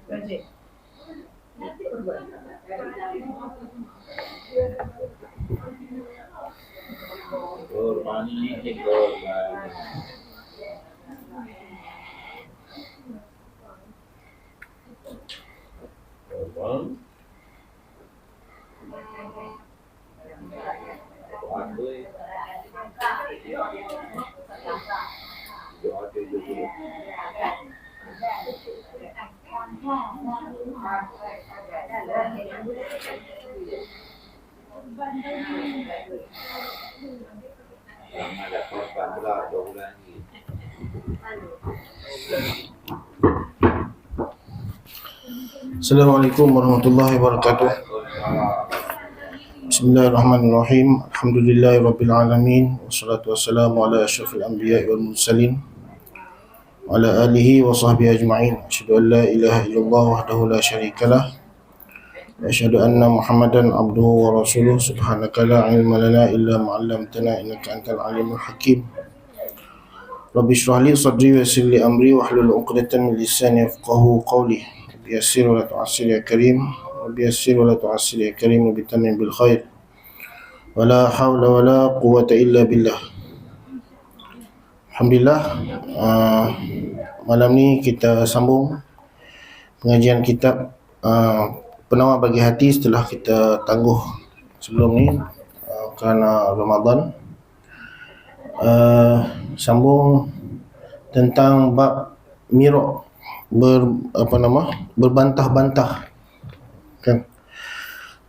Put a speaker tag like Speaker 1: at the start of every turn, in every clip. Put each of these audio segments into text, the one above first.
Speaker 1: Kurban ini kurban. Kurban. Ada korban pula 2 bulan ni.
Speaker 2: Assalamualaikum warahmatullahi wabarakatuh. Bismillahirrahmanirrahim. Alhamdulillahirabbil alamin. Wassalatu wassalamu ala asyrafil anbiya'i wal mursalin wa ala alihi wa sahbihi ajma'in. Asyhadu an la ilaha illallah wahdahu la syarikalah wa asyhadu anna Muhammadan abduhu wa rasuluh. Subhanaka la ilma lana illa ma 'allamtana innaka antal alimul hakim. Rabbi shrah li sadri wa yassir li amri wahlul 'uqdatam min lisani yafqahu qawli. Biyassir wa la tu'assir ya karim. Biyassir wa la tu'assir ya karim wa bitamim bil khair. Wa la hawla wa la quwwata illa billah. Alhamdulillah, malam ni kita sambung pengajian kitab Penawar Bagi Hati setelah kita tangguh sebelum ni kerana Ramadan. Sambung tentang bab miraq, berbantah-bantah, kan,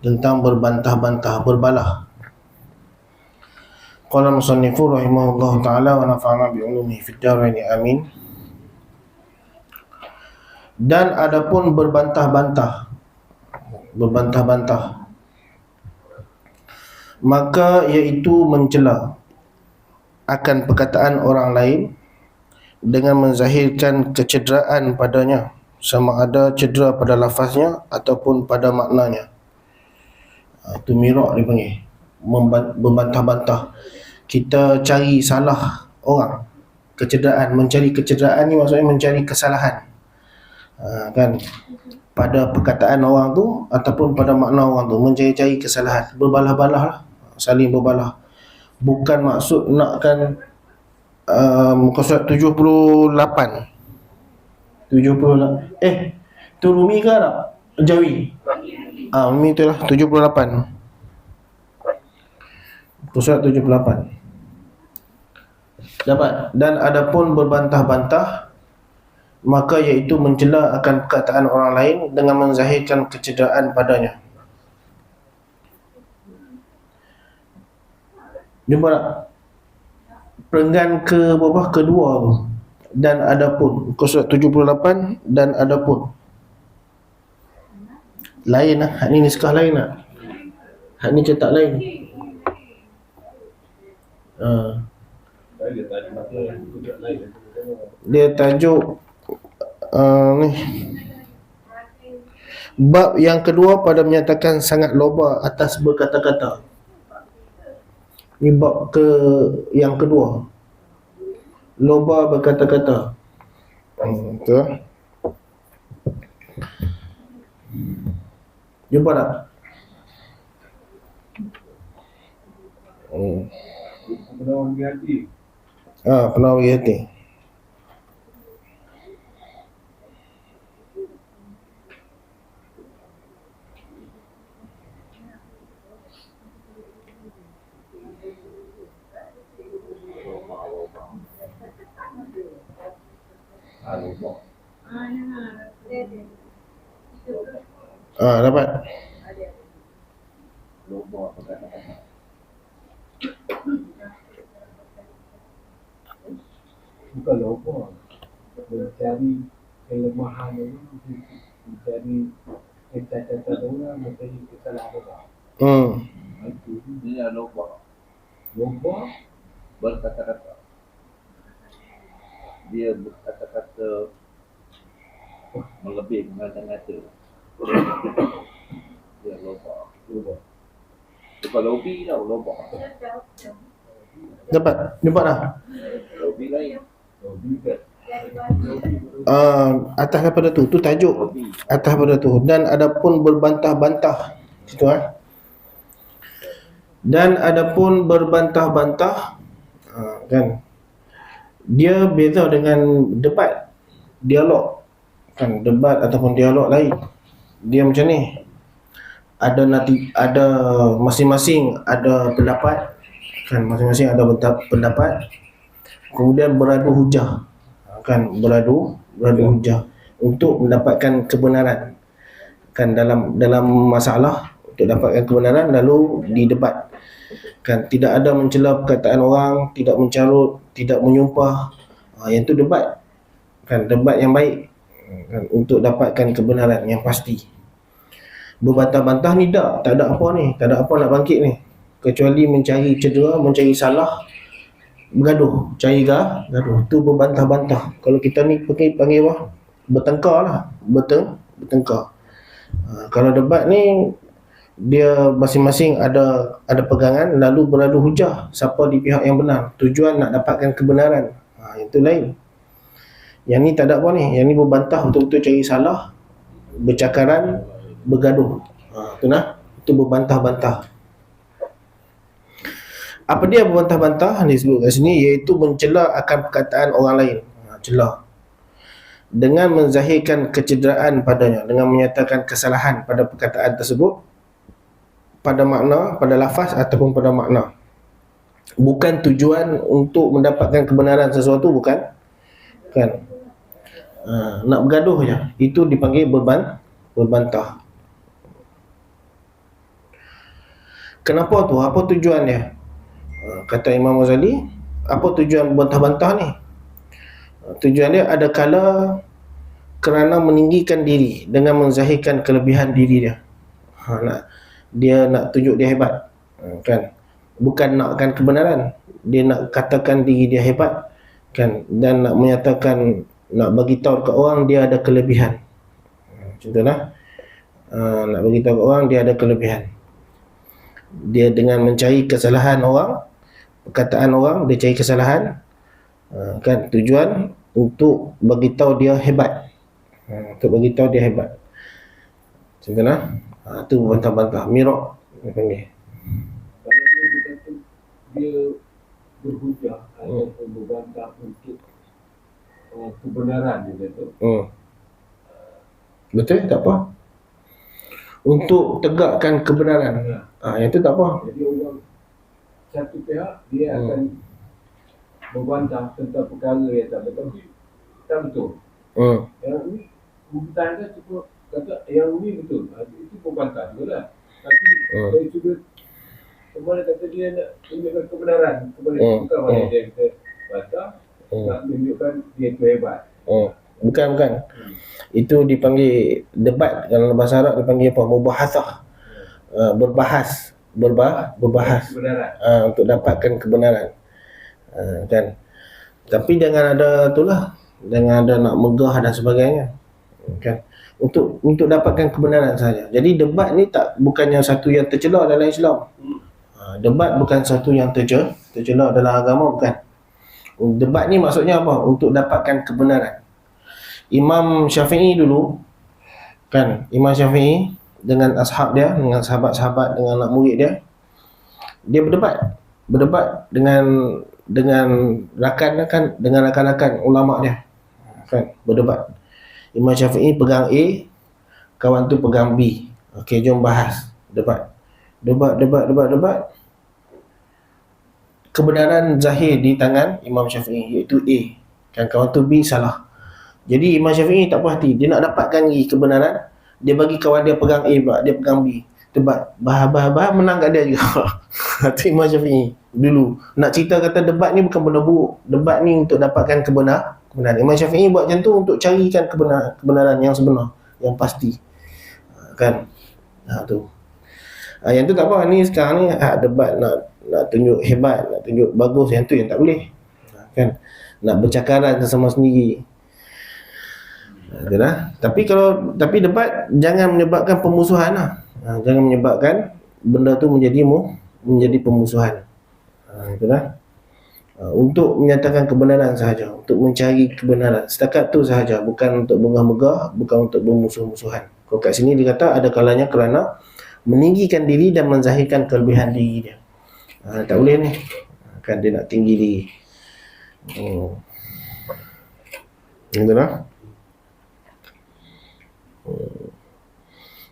Speaker 2: tentang berbantah-bantah, berbalah. Qala musannifu rahimahullahu ta'ala wa nafa'ana bi'ulumihi fid dharain amin. Dan adapun berbantah-bantah, maka iaitu mencela akan perkataan orang lain dengan menzahirkan kecederaan padanya, sama ada cedera pada lafaznya ataupun pada maknanya. Itu miraq dipanggil, membantah-bantah. Kita cari salah orang, kecederaan, mencari kecederaan ni maksudnya mencari kesalahan, kan, pada perkataan orang tu ataupun pada makna orang tu, mencari-cari kesalahan, berbalah-balah lah, saling berbalah. Bukan maksud nakkan muka surat 78 tu Rumi ke tak? Jawi. Rumi tu lah 78. Muka surat 78. Dapat. Dan adapun berbantah-bantah, maka iaitu mencela akan perkataan orang lain dengan menzahirkan kecederaan padanya. Jumpa tak? Perenggan ke berapa? Kedua tu. Dan adapun. Muka surat 78. Dan adapun. Lain lah. Hak ni niskah lain lah. Hak ni cetak lain. Dia tajuk ni. Bab yang kedua pada menyatakan sangat loba atas berkata-kata. Ni bab yang kedua. Loba berkata-kata. Betul. Jumpa tak?
Speaker 1: Penawar Bagi Hati.
Speaker 2: Penawar Bagi Hati. Dapat.
Speaker 1: Bukan lupa, mencari kelemahan itu, mencari kecacatan orang, mencari kesalahan orang. Itu dia lupa berkata-kata. Dia berkata-kata melebih mengata-ngata. Dia lupa. Bukan lobi tau, lupa.
Speaker 2: Dapat. Jumpa dah.
Speaker 1: Lobi lain. Lobi kan.
Speaker 2: Atas daripada tu tajuk atas daripada tu. Dan adapun berbantah-bantah situ dan adapun berbantah-bantah, kan, dia beza dengan debat, dialog, kan. Debat ataupun dialog lain, dia macam ni, ada masing-masing ada pendapat, kan, masing-masing ada pendapat, kemudian beradu hujah, kan, beradu hujah untuk mendapatkan kebenaran, kan, dalam masalah, untuk dapatkan kebenaran, lalu didebat, kan. Tidak ada mencela perkataan orang, tidak mencarut, tidak menyumpah. Yang tu debat, kan, debat yang baik, kan, untuk dapatkan kebenaran yang pasti. Berbantah-bantah ni tak ada apa ni, tak ada apa nak bangkit ni, kecuali mencari cedera, mencari salah, bergaduh, cari gaduh. Tu berbantah-bantah. Kalau kita ni panggil apa? Bertengkar lah, bertengkar. Kalau debat ni, dia masing-masing ada pegangan, lalu beradu hujah siapa di pihak yang benar, tujuan nak dapatkan kebenaran. Itu lain. Yang ni tak ada apa ni, yang ni berbantah, betul-betul cari salah, bercakaran, bergaduh. Itu berbantah-bantah. Apa dia berbantah-bantah disebut kat sini, iaitu mencela akan perkataan orang lain. Cela dengan menzahirkan kecederaan padanya, dengan menyatakan kesalahan pada perkataan tersebut, pada makna, pada lafaz ataupun pada makna. Bukan tujuan untuk mendapatkan kebenaran sesuatu, bukan, kan. Nak bergaduh je, itu dipanggil berbantah. Kenapa tu? Apa tujuan dia? Kata Imam Ghazali, apa tujuan berbantah-bantah ni? Tujuan dia ada kala kerana meninggikan diri dengan menzahirkan kelebihan diri dia. Dia nak tunjuk dia hebat, kan. Bukan nakkan kebenaran, dia nak katakan diri dia hebat, kan, dan nak menyatakan, nak bagi tahu ke orang dia ada kelebihan. Contohlah, nak bagi tahu ke orang dia ada kelebihan. Dia dengan mencari kesalahan orang, perkataan orang, dia cari kesalahan, kan, tujuan untuk bagi tahu dia hebat, untuk bagi tahu dia hebat. Contohlah, tu bantah-bantah, mirok dia panggil.
Speaker 1: Kalau dia berkata dia berhujah ataupun berbantah untuk kebenaran, dia kata.
Speaker 2: Betul, tak apa. Untuk tegakkan kebenaran, yang tu tak apa.
Speaker 1: Jadi orang satu pihak dia akan berbantah tentang perkara yang tak betul, tak betul. Yang ni bukan kan, cuma kata yang ni betul, itu berbantah juga lah. Tapi dari sudut kemana kata dia nak tunjukkan kebenaran kepada bukan mana dia kata bantah, nak tunjukkan dia tu hebat.
Speaker 2: Bukan. Itu dipanggil debat. Dalam bahasa Arab dipanggil apa? Mubahasah. Berbahas untuk dapatkan kebenaran, kan. Tapi jangan ada itulah, jangan ada nak megah dan sebagainya, kan. Untuk dapatkan kebenaran saja. Jadi debat ni bukannya satu yang tercela dalam Islam. Debat bukan satu yang tercela dalam agama, bukan. Debat ni maksudnya apa? Untuk dapatkan kebenaran. Imam Syafi'i dulu, kan, Imam Syafi'i dengan ashab dia, dengan sahabat-sahabat, dengan anak murid dia berdebat dengan rakan-rakan ulama dia, kan, berdebat. Imam Syafi'i pegang A, kawan tu pegang B. Okey, jom bahas, debat. Kebenaran zahir di tangan Imam Syafi'i, iaitu A, kan, kawan tu B salah. Jadi Imam Syafi'i tak puas hati, dia nak dapatkan lagi kebenaran, dia bagi kawan dia pegang A pula, dia pegang B. Debat, bahas menang kat dia juga. Itu Imam Syafi'i dulu. Nak cerita kata debat ni bukan benda buruk. Debat ni untuk dapatkan kebenaran. Imam Syafi'i buat macam tu untuk carikan kebenaran yang sebenar, yang pasti, kan. Tu. Yang tu tak apa. Ni sekarang ni debat nak tunjuk hebat, nak tunjuk bagus, yang tu yang tak boleh, kan. Nak bercakaran sesama sendiri. Tapi debat jangan menyebabkan pemusuhan lah. Jangan menyebabkan benda tu menjadi pemusuhan. Itulah. untuk menyatakan kebenaran sahaja, untuk mencari kebenaran. Setakat tu sahaja, bukan untuk megah-megah, bukan untuk bermusuh-musuhan. Kalau kat sini dia kata ada kalanya kerana meninggikan diri dan menzahirkan kelebihan diri dia. Tak boleh ni. Kan dia nak tinggi diri. Itulah.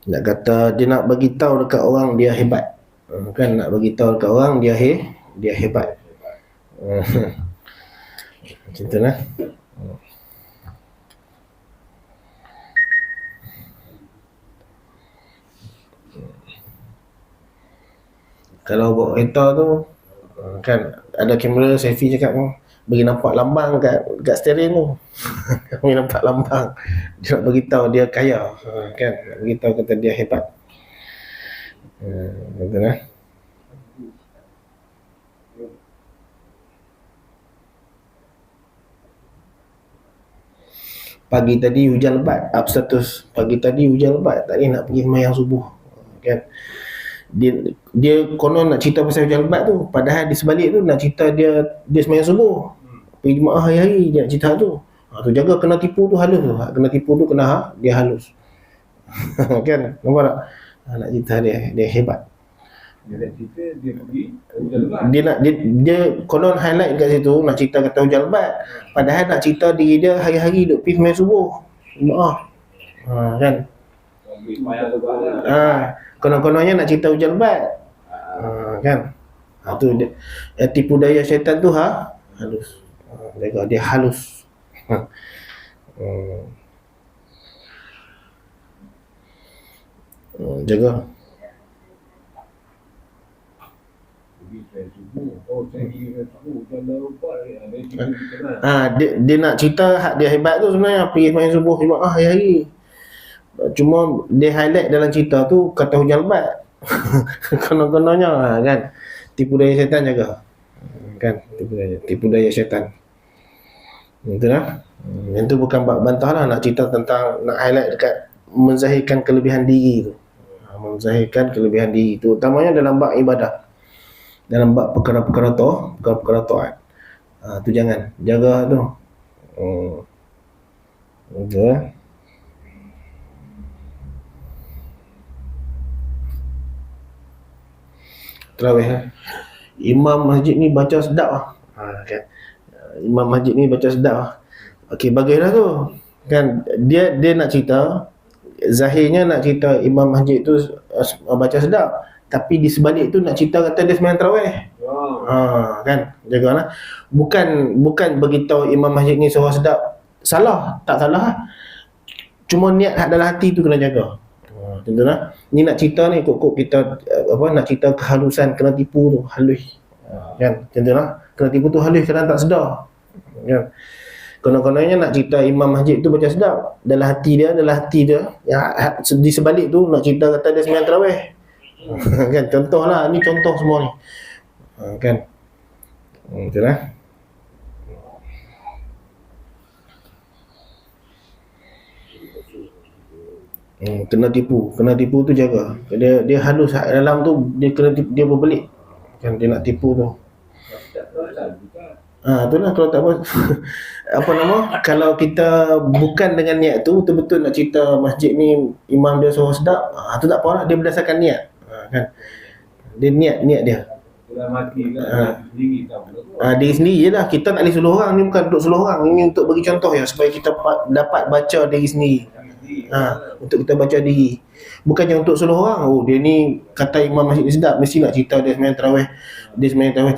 Speaker 2: Nak kata dia nak bagi tahu dekat orang dia hebat. Kan nak bagi tahu dekat orang dia hebat. Macam tu lah. Kalau bawa kereta tu kan ada kamera selfie cakap tu bagi nampak lambang kat steering tu. Bagi nampak lambang. Dia nak bagi tahu dia kaya, kan? Nak bagi tahu kata dia hebat. Betul lah. Pagi tadi hujan lebat, up status. Pagi tadi hujan lebat, tak boleh nak pergi sembahyang subuh. Kan? Dia konon nak cerita pasal hujan lebat tu, padahal di sebalik tu nak cerita dia sembahyang subuh. Pergi jemaah hari-hari dia nak cerita tu. Tu jaga kena tipu tu halus tu. Kena tipu tu kena dia halus. Kan? Nampak tak? Nak cerita dia hebat.
Speaker 1: Dia nak cerita dia pergi hujan lebat.
Speaker 2: Dia konon highlight kat situ nak cerita kata hujan lebat. Padahal nak cerita diri dia hari-hari duk pergi sembahyang subuh. Jemaah. Kan?
Speaker 1: Pergi sembahyang lebat lah.
Speaker 2: Konon-kononnya nak cerita hujan lebat. Kan? Tu dia tipu daya syaitan tu halus. Jaga dia halus. Jaga. Dia nak cerita hak dia hebat tu sebenarnya pergi sembahyang subuh jemaah hari-hari. Cuma dia highlight dalam cerita tu kata hujan lebat. Konon-kononnya kan tipu daya syaitan jaga. Kan tipu daya syaitan. Itulah. Yang tu bukan bantah lah, nak cerita tentang nak highlight dekat menzahirkan kelebihan diri tu. Menzahirkan kelebihan diri tu utamanya dalam bab ibadah. Dalam bab perkara-perkara taat. Tu jangan jaga tu. Okey. Tarawih. Imam masjid ni baca sedap kan. Imam masjid ni baca sedap. Okey, bagilah tu. Kan dia nak cerita zahirnya nak cerita imam masjid tu baca sedap, tapi di sebalik tu nak cerita kata dia sembahyang tarawih. Kan jagalah. Bukan beritahu imam masjid ni suara sedap. Salah, tak salah. Cuma niat hak dalam hati tu kena jaga. Contohlah ni nak cerita ni kok kita nak cerita kehalusan, kena tipu tu halus. Kan contohlah kena tipu tu halus kadang tak sedar. Kan konon-kononnya nak cerita imam masjid tu baca sedap, dalam hati dia yang di sebalik tu nak cerita kata dia sembahyang tarawih. Kan contohlah, ni contoh semua ni. Kan itulah. Kena tipu tu jaga. Dia halus dalam tu dia kena tipu, dia berbelit. Kan dia nak tipu tu. Itulah kalau tak apa kalau kita bukan dengan niat tu betul-betul nak cerita masjid ni imam dia suara sedap, tu tak apa lah, dia berdasarkan niat. Kan dia niat dia
Speaker 1: dalam hati kan sendiri
Speaker 2: diri sendiri je lah. Kita tak boleh suruh orang, ni bukan untuk suruh orang, ini untuk bagi contoh ya, supaya kita dapat baca diri sendiri. Untuk kita baca diri, bukannya untuk suruh orang. Dia ni kata imam masjid sedap, mesti nak cerita dia sembahyang tarawih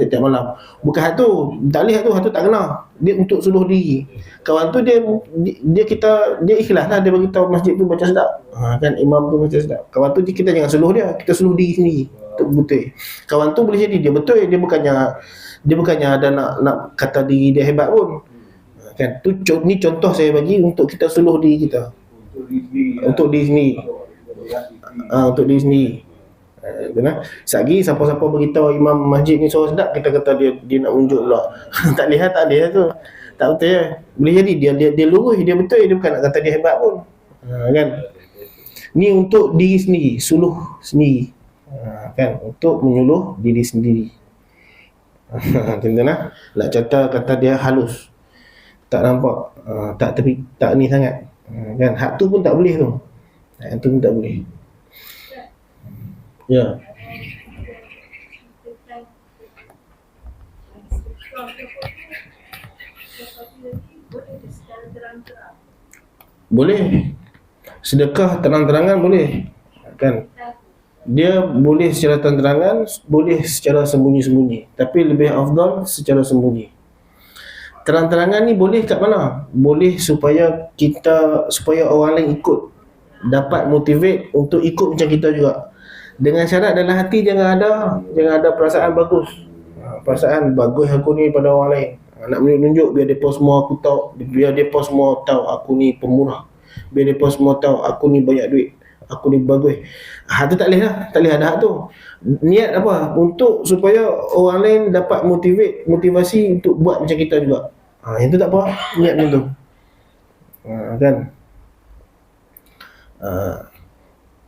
Speaker 2: tiap malam. Bukan hal tu, tak boleh hal tu tak kena. Dia untuk suruh diri. Kawan tu dia ikhlas lah, dia bagi tahu masjid tu baca sedap. Kan imam tu baca sedap. Kawan tu kita jangan suruh dia, kita suruh diri sendiri untuk betul. Kawan tu boleh jadi dia betul, dia bukannya ada nak kata diri dia hebat pun. Kan ni contoh saya bagi untuk kita suruh diri kita. Untuk diri sendiri. Untuk diri sendiri. Sagi siapa-siapa beritahu imam masjid ni suara sedap, kita kata dia nak unjuk pula. Tak lihat tu. Tak betul ya. Boleh jadi dia lurus, dia betul, dia bukan nak kata dia hebat pun. Kan. Ni untuk diri sendiri, suluh sendiri. Kan untuk menyuluh diri sendiri. Macam tu lah. Nak kata dia halus, tak nampak, tak tepi, tak ni sangat, kan. Hak tu pun tak boleh tu. Hak tu pun tak boleh. Ya. Boleh. Sedekah terang-terangan boleh, kan. Dia boleh secara terang-terangan, boleh secara sembunyi-sembunyi. Tapi lebih afdal secara sembunyi. Terang-terangan ni boleh kat mana? Boleh supaya orang lain ikut, dapat motivate untuk ikut macam kita juga. Dengan syarat dalam hati jangan ada perasaan bagus. Perasaan bagus aku ni pada orang lain. Nak menunjuk biar depa semua aku tahu, biar depa semua tahu aku ni pemurah. Biar depa semua tahu aku ni banyak duit, aku ni bagus. Hak tu tak boleh lah, tak boleh ada hak tu. Niat apa? Untuk supaya orang lain dapat motivasi untuk buat macam kita juga. Yang tu tak apa, niat macam tu. Kan?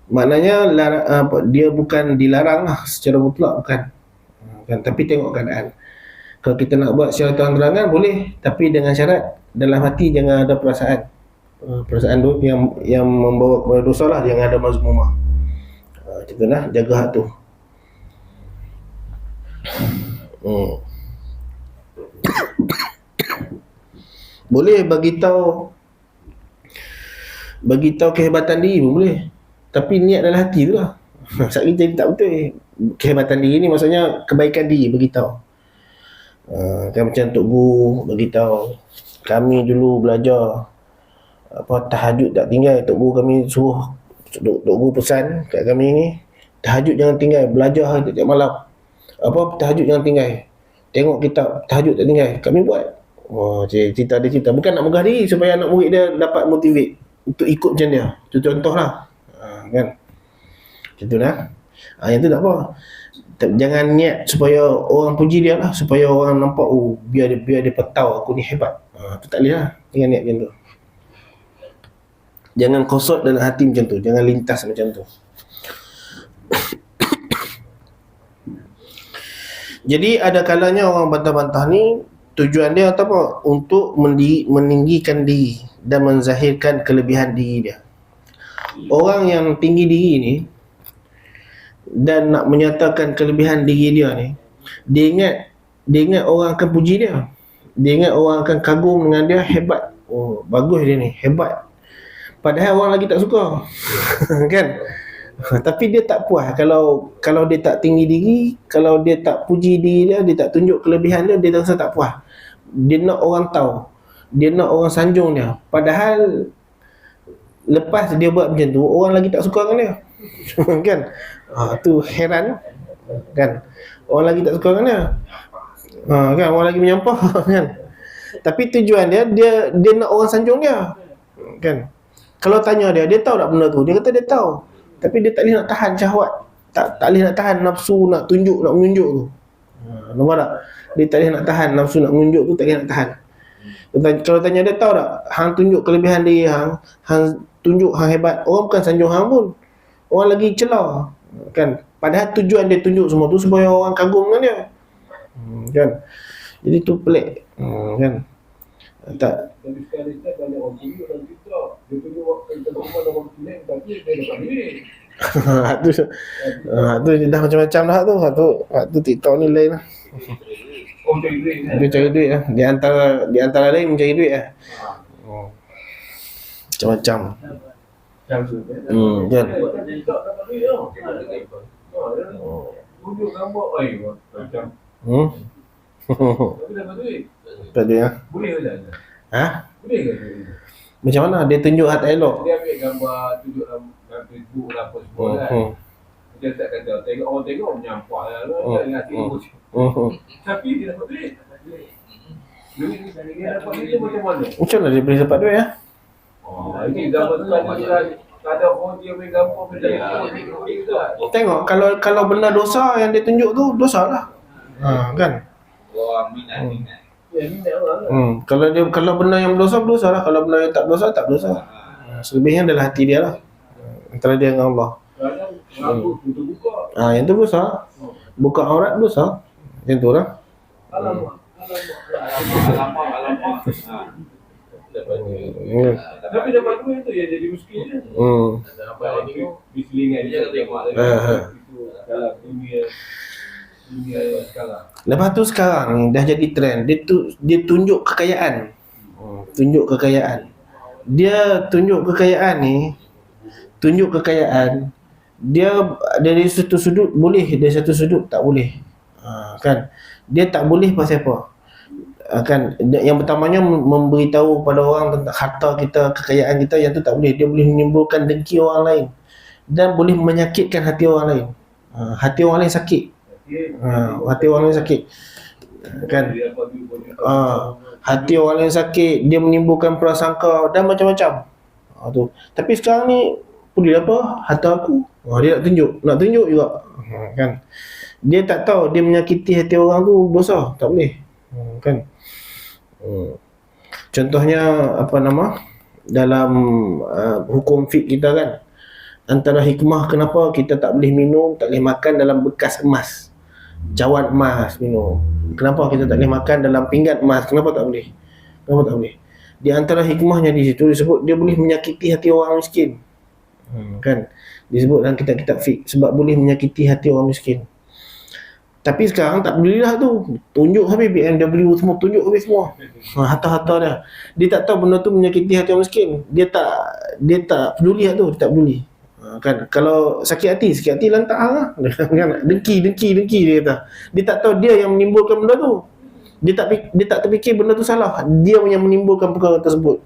Speaker 2: Maknanya dia bukan dilarang lah secara mutlak, bukan. Kan? Tapi tengok keadaan. Kalau kita nak buat secara terang-terangan boleh, tapi dengan syarat dalam hati jangan ada perasaan yang membawa kepada dosa lah, jangan ada mazmumah. Macam tu lah, jaga hak tu. Boleh bagi tahu kehebatan diri pun boleh, tapi niat dalam hati tu lah. Sebab kita tak betul. Kehebatan diri ni maksudnya kebaikan diri, bagi tahu. Kan macam Tok Guru bagi tahu, kami dulu belajar tahajud tak tinggal. Tok Guru kami suruh, Tok Guru pesan kat kami ni, tahajud jangan tinggal, belajar tiap malam. Tahajud jangan tinggal, tengok kitab, tahajud tak tinggal. Kami buat. Cerita bukan nak megah diri supaya anak murid dia dapat motivate untuk ikut macam dia. Itu contoh lah, kan. Macam tu lah. Yang tu tak apa. Jangan niat supaya orang puji dia lah, supaya orang nampak, biar dia tahu aku ni hebat. Tu tak boleh lah. Jangan niat macam tu. Jangan kosot dalam hati macam tu, jangan lintas macam tu. Jadi ada kalanya orang bantah-bantah ni tujuan dia apa? Untuk meninggikan diri dan menzahirkan kelebihan diri dia. Orang yang tinggi diri ni dan nak menyatakan kelebihan diri dia ni, dia ingat orang akan puji dia. Dia ingat orang akan kagum dengan dia, hebat. Bagus dia ni, hebat. Padahal orang lagi tak suka. Kan? Tapi dia tak puas kalau dia tak tinggi diri, kalau dia tak puji diri dia tak tunjuk kelebihan dia rasa tak puas. Dia nak orang tahu, dia nak orang sanjung dia. Padahal lepas dia buat macam tu, orang lagi tak suka dengan dia. Kan? Tu heran, kan? Orang lagi tak suka dengan dia. Kan, orang lagi menyampah. Kan? Tapi tujuan dia nak orang sanjung dia. Kan? Kalau tanya dia tahu tak benda tu? Dia kata dia tahu. Tapi dia tak boleh nak tahan syahwat. Tak boleh nak tahan nafsu nak tunjuk, nak menunjuk tu. Nampak tak? Dia tak boleh nak tahan nafsu nak menunjuk tu, tak boleh nak tahan. Kalau tanya dia tahu tak, hang tunjuk kelebihan dia, hang tunjuk hang hebat. Orang bukan sanjung hang pun. Orang lagi celah. Kan? Padahal tujuan dia tunjuk semua tu supaya orang kagum dengan dia. Kan? Jadi tu pelik. Kan? Tak.
Speaker 1: Tapi sekarang banyak orang tunjuk dalam TikTok. Dia tunjuk kita rumah orang tunjuk, tapi dia dapat duit.
Speaker 2: Tu dah macam-macam dah tu. Tu TikTok ni lain lah.
Speaker 1: Cari duit.
Speaker 2: Dia cari duit lah. Di antara lain mencari duit lah. Macam-macam. Kan?
Speaker 1: TikTok dapat duit tau. Tunjuk gambar macam. Tapi dapat duit.
Speaker 2: Tak ada lah.
Speaker 1: Boleh ke tak? Boleh ke?
Speaker 2: Macam mana? Dia tunjuk hak tak elok.
Speaker 1: Dia ambil gambar, tunjuk dalam Facebook lah, apa semua kan. Dia tak kata, orang tengok menyampah lah. Tapi dia dapat duit. Duit ni dia dapat duit macam mana?
Speaker 2: Macam mana dia boleh dapat duit lah?
Speaker 1: Ini gambar tu tak ada orang dia main gambar macam tu.
Speaker 2: Tengok, kalau benda dosa yang dia tunjuk tu, dosa lah. Kan?
Speaker 3: Orang minat.
Speaker 2: Kalau benda yang berdosa lah. Kalau benda yang tak berdosa, tak berdosa. Selebihnya adalah hati dia lah, antara dia dengan Allah. Yang tu berdosa. Buka aurat berdosa. Macam tu lah.
Speaker 1: Alamak.
Speaker 3: Alamak.
Speaker 1: Tapi dapat duit tu ya jadi miskin je. Dapat ni biselingan dia tengok itu dalam dunia sekarang.
Speaker 2: Lepas tu sekarang ni dah jadi trend. Dia tunjuk kekayaan. Tunjuk kekayaan. Dia tunjuk kekayaan ni, dia dari satu sudut boleh, dari satu sudut tak boleh. Kan? Dia tak boleh pasal apa? Kan, yang pertamanya memberitahu pada orang tentang harta kita, kekayaan kita, yang tu tak boleh. Dia boleh menimbulkan dengki orang lain dan boleh menyakitkan hati orang lain. Hati orang lain sakit. Hati orang lain sakit. Kan? Hati orang lain sakit, dia menimbulkan prasangka dan macam-macam. Tu. Tapi sekarang ni boleh apa? Harta aku. Dia nak tunjuk juga. Kan? Dia tak tahu dia menyakiti hati orang tu dosa, tak boleh. Kan? Contohnya dalam hukum fiqh kita kan, antara hikmah kenapa kita tak boleh minum, tak boleh makan dalam bekas emas, cawan emas minum. Kenapa kita tak boleh makan dalam pinggan emas? Kenapa tak boleh? Di antara hikmahnya di situ disebut dia boleh menyakiti hati orang miskin. Kan? Disebut dalam kitab-kitab fiqh sebab boleh menyakiti hati orang miskin. Tapi sekarang tak boleh dah tu. Tunjuk habis BMW semua, tunjuk habis semua. Harta-harta dia. Dia tak tahu benda tu menyakiti hati orang miskin. Dia tak peduli tu, dia tak peduli. Kan, kalau sakit hati lantak lah. Dengki dia kata. Dia tak tahu dia yang menimbulkan benda tu. Dia tak terfikir benda tu salah. Dia yang menimbulkan perkara tersebut.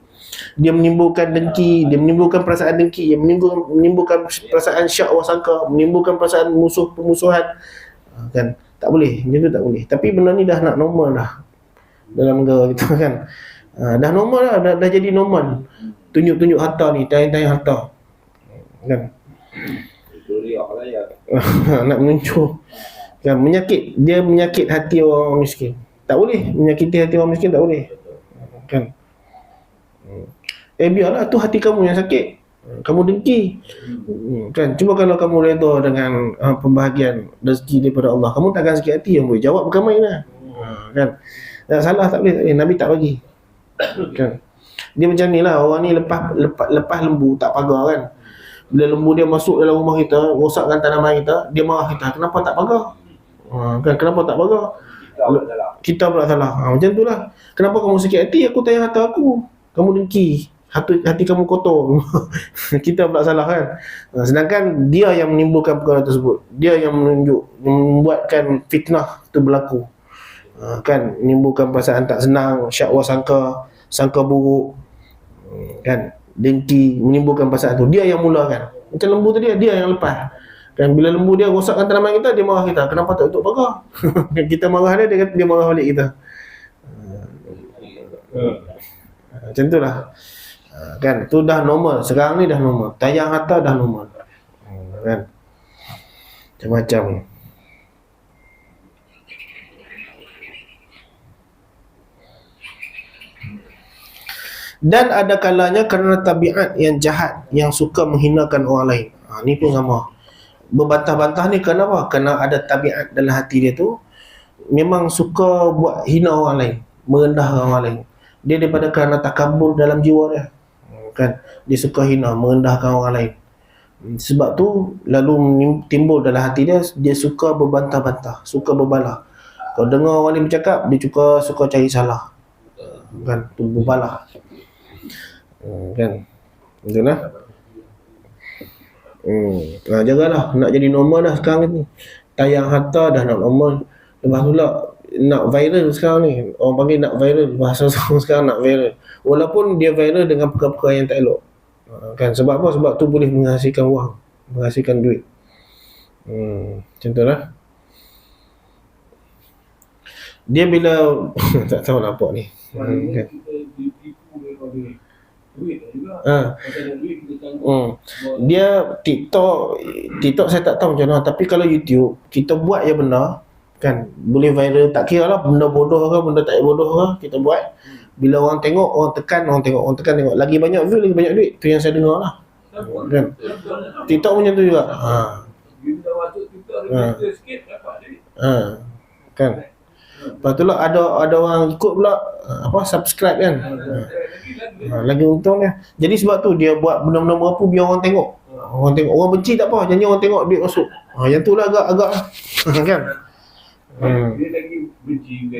Speaker 2: Dia menimbulkan dengki, dia menimbulkan perasaan dengki, dia menimbulkan perasaan syak wasangka, menimbulkan perasaan permusuhan. Kan, tak boleh, macam tu tak boleh. Tapi benda ni dah nak normal dah dalam negara kita kan. Dah normal dah, dah jadi normal. Tunjuk-tunjuk harta ni, tayang-tayang harta. Kan?
Speaker 3: Itu riak lah ya.
Speaker 2: Nak menunjuk. Kan, dia menyakit hati orang miskin. Tak boleh, menyakiti hati orang miskin tak boleh. Kan? Biarlah tu hati kamu yang sakit. Kamu dengki. Kan, cuba kalau kamu redha dengan pembahagian rezeki daripada Allah, kamu takkan sakit hati yang boleh jawab bukan main lah. Kan? Tak salah, tak boleh. Nabi tak bagi. Kan? Dia macam ni lah, orang ni lepas lembu tak pagar kan. Bila lembu dia masuk dalam rumah kita, rosakkan tanaman kita, dia marah kita, kenapa tak pagar? Kan, kenapa tak pagar? Kita pula salah. Macam tu lah. Kenapa kamu sakit hati? Aku tayang harta aku. Kamu dengki. Hati kamu kotor. Kita pula salah kan. Sedangkan dia yang menimbulkan perkara tersebut. Dia yang membuatkan fitnah itu berlaku. Kan, menimbulkan perasaan tak senang, syak wasangka, sangka buruk. Kan, dengki, menimbulkan perasaan tu. Dia yang mulakan. Macam lembu tadi, dia yang lepas. Kan, bila lembu dia rosakkan tanaman kita, dia marah kita. Kenapa tak tutup pagar? Kita marah dia, dia marah balik kita. Macam tu lah. Kan, tu dah normal. Sekarang ni dah normal. Tayang harta dah normal. Kan, macam-macam. Dan ada kalanya kerana tabiat yang jahat, yang suka menghinakan orang lain. Ni pun sama. Berbantah-bantah ni kenapa? Kerana ada tabiat dalam hati dia tu memang suka buat hina orang lain, merendahkan orang lain. Dia daripada kerana takabur dalam jiwa dia. Kan, dia suka hina, merendahkan orang lain. Sebab tu lalu timbul dalam hati dia, dia suka berbantah-bantah, suka berbalah. Kalau dengar orang lain bercakap, dia suka cari salah. Kan, tu berbalah. Kan, betul lah. Jagalah, nak jadi normal dah sekarang ni. Tayang harta dah nak normal. Lepas tu lah nak viral sekarang ni. Orang panggil nak viral. Bahasa sekarang nak viral. Walaupun dia viral dengan perkara-perkara yang tak elok. Kan, sebab apa? Sebab tu boleh menghasilkan wang, menghasilkan duit. Macam tu lah. Dia bila tak tahu nak apa ni. Kan. Dia TikTok saya tak tahu macam mana. Tapi kalau YouTube, kita buat je benda, kan, boleh viral. Tak kira lah benda bodoh ke, benda tak bodoh ke, kita buat. Bila orang tengok, orang tekan. Lagi banyak view, lagi banyak duit. Tu yang saya dengar lah. Kan, TikTok macam tu juga. Kan, Lepas tu lah ada orang ikut pula subscribe kan. Lagi untungnya. Jadi sebab tu dia buat benda-benda merapu biar orang tengok. Orang tengok, orang benci tak apa, janji orang tengok duit masuk. Yang tu lah agak kan.
Speaker 1: Dia lagi benci,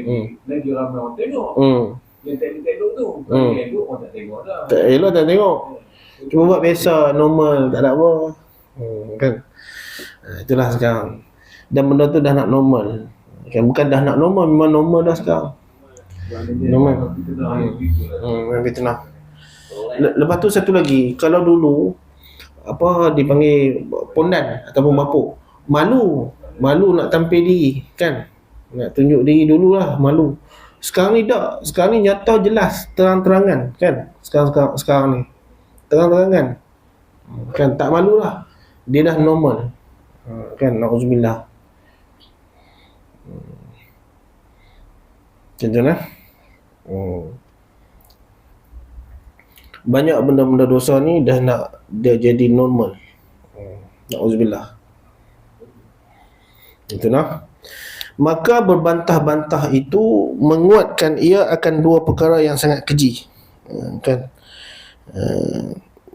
Speaker 1: lagi ramai orang tengok. Yang tak tengok tu, yang tu orang tak tengok dah.
Speaker 2: Tak elok tak tengok. Cuma buat biasa, normal, tak ada apa. Kan. Itulah sekarang. Dan benda tu dah nak normal. Kan, bukan dah nak normal, memang normal dah sekarang. Normal. Memang fitnah. Lepas tu satu lagi, kalau dulu dipanggil pondan ataupun bapuk, malu nak tampil diri kan, nak tunjuk diri dululah, malu. Sekarang ni tak, sekarang ni nyata jelas terang-terangan kan, sekarang ni terang-terangan kan, tak malulah, dia dah normal kan, na'udzubillah. Contohnya banyak benda-benda dosa ni dah jadi normal. Na'udzubillah. Itulah. Maka berbantah-bantah itu menguatkan ia akan dua perkara yang sangat keji. Kan?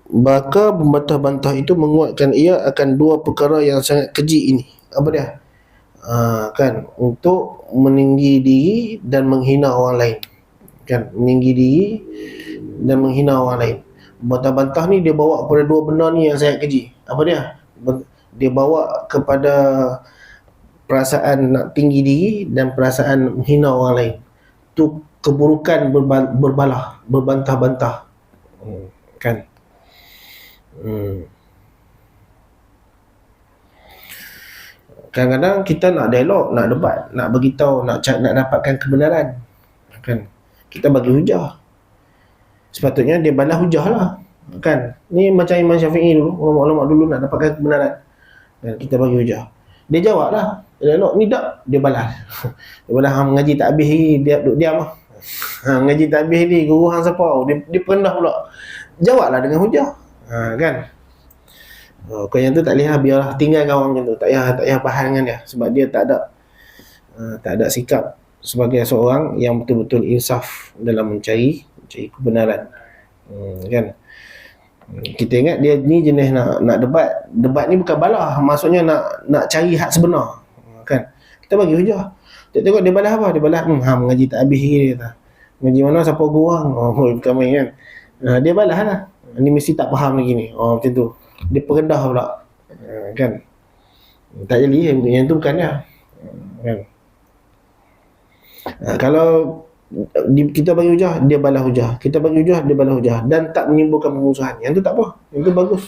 Speaker 2: Maka berbantah-bantah itu menguatkan ia akan dua perkara yang sangat keji ini. Apa dia? Kan, untuk meninggi diri dan menghina orang lain. Kan, meninggi diri dan menghina orang lain. Bantah-bantah ni dia bawa kepada dua benda ni yang sangat keji. Apa dia? Dia bawa kepada perasaan nak tinggi diri dan perasaan menghina orang lain. Tu keburukan berbantah-bantah. Kan? Kadang-kadang kita nak dialog, nak debat, nak beritahu, nak dapatkan kebenaran. Kan? Kita bagi hujah. Sepatutnya dia balas hujah lah. Kan? Ni macam Imam Syafi'i dulu, ulama-ulama dulu nak dapatkan kebenaran. Dan kita bagi hujah. Dia jawab lah. Dia elok, ni tak, dia balas. Dia balas, mengaji tak habis lagi, dia duduk diam lah. Mengaji tak habis ni, guru hang siapa? Dia perendah pula. Jawablah dengan hujah. Kan? Kau yang tu tak lihat, biarlah tinggalkan orang macam tu. Tak payah bahan dengan dia. Sebab dia tak ada sikap sebagai seorang yang betul-betul insaf dalam mencari kebenaran. Kan? Kita ingat dia ni jenis nak debat. Debat ni bukan balah, maksudnya nak cari hak sebenar. Kan? Kita bagi hujah. Tengok dia balas apa? Dia balas mengaji tak habis lagi, dia kata. Mengaji mana siapa guru hang? Bukan main kan. Dia balas lah. Ni mesti tak faham lagi ni. Macam tu. Dia perendah pula. Kan? Tak jadi, yang tu bukan dia. Kan? Kalau kita bagi hujah, dia balas hujah. Kita bagi hujah, dia balas hujah. Dan tak menimbulkan permusuhan. Yang tu tak apa. Yang tu bagus.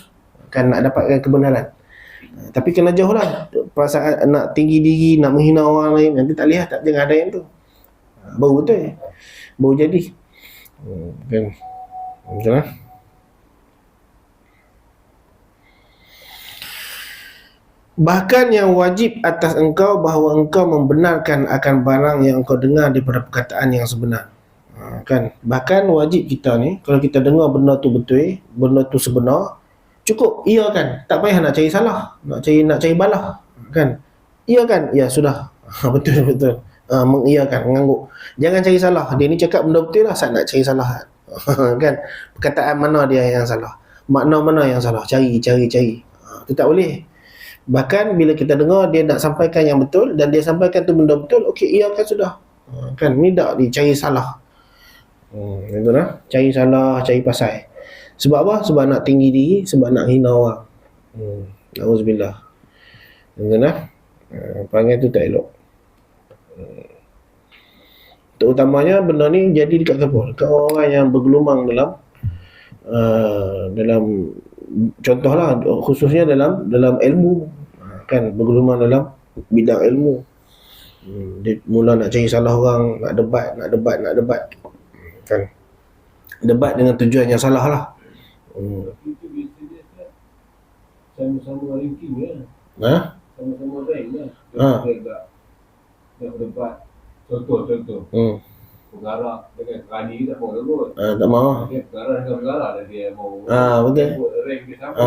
Speaker 2: Kan nak dapatkan kebenaran. Tapi kena jauh lah. Perasaan nak tinggi diri, nak menghina orang lain. Nanti tak lihat, tak jangan ada yang tu. Baru betul. Baru jadi. Kan? Betul lah. Bahkan yang wajib atas engkau bahawa engkau membenarkan akan barang yang engkau dengar daripada perkataan yang sebenar. Kan? Bahkan wajib kita ni, kalau kita dengar benda tu betul, benda tu sebenar, cukup iya kan, tak payah nak cari salah, nak cari balah. Kan? Iya kan? Ya sudah. Betul. Mengiyakan, mengangguk. Jangan cari salah. Dia ni cakap benda betul lah, saya nak cari salah. Kan? Perkataan mana dia yang salah, makna mana yang salah, cari. Itu tak boleh. Bahkan bila kita dengar dia nak sampaikan yang betul dan dia sampaikan tu benda betul, okey, iya kan sudah. Kan, ni tak dicari salah. Itu lah, cari salah, cari pasal. Sebab apa? Sebab nak tinggi diri, sebab nak hina orang. Na'udzubillah. Itu lah. Panggil tu tak elok. Terutamanya benda ni jadi dekat siapa? Dekat orang yang bergelumang dalam contohlah, khususnya dalam ilmu. Kan, bergelumang dalam bidang ilmu. Dia mula nak cari salah orang, nak debat. Kan, debat dengan tujuan yang salah lah.
Speaker 1: Itu biasanya sama-sama ranking sama-sama rank lah. Dia berdebat. Contoh pengarah dengan kerani tak mau kot.
Speaker 2: Tak mahu.
Speaker 1: Dia pengarah dengan pengarah dah dia mau.
Speaker 2: Betul.
Speaker 1: Rank dia sama.